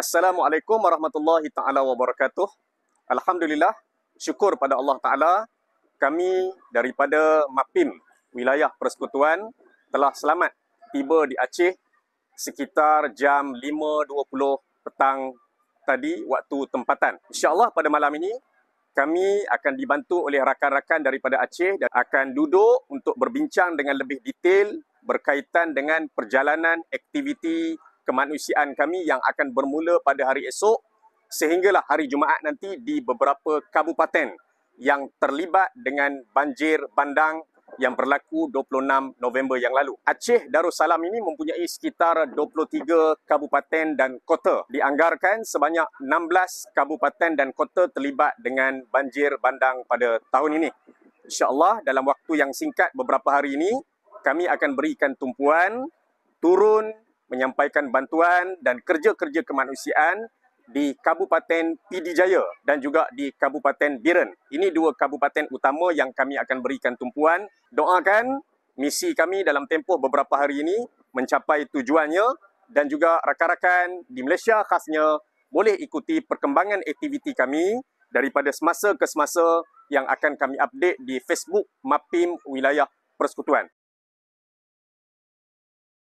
Assalamualaikum warahmatullahi taala wabarakatuh. Alhamdulillah, syukur pada Allah Taala, kami daripada MAPIM Wilayah Persekutuan telah selamat tiba di Aceh sekitar jam 5.20 petang tadi waktu tempatan. InsyaAllah pada malam ini kami akan dibantu oleh rakan-rakan daripada Aceh dan akan duduk untuk berbincang dengan lebih detail berkaitan dengan perjalanan aktiviti kemanusiaan kami yang akan bermula pada hari esok sehinggalah hari Jumaat nanti di beberapa kabupaten yang terlibat dengan banjir bandang yang berlaku 26 November yang lalu. Aceh Darussalam ini mempunyai sekitar 23 kabupaten dan kota. Dianggarkan sebanyak 16 kabupaten dan kota terlibat dengan banjir bandang pada tahun ini. InsyaAllah dalam waktu yang singkat beberapa hari ini, kami akan berikan tumpuan, turun, menyampaikan bantuan dan kerja-kerja kemanusiaan di Kabupaten Pidijaya dan juga di Kabupaten Biren. Ini dua kabupaten utama yang kami akan berikan tumpuan. Doakan misi kami dalam tempoh beberapa hari ini mencapai tujuannya dan juga rakan-rakan di Malaysia khasnya boleh ikuti perkembangan aktiviti kami daripada semasa ke semasa yang akan kami update di Facebook MAPIM Wilayah Persekutuan.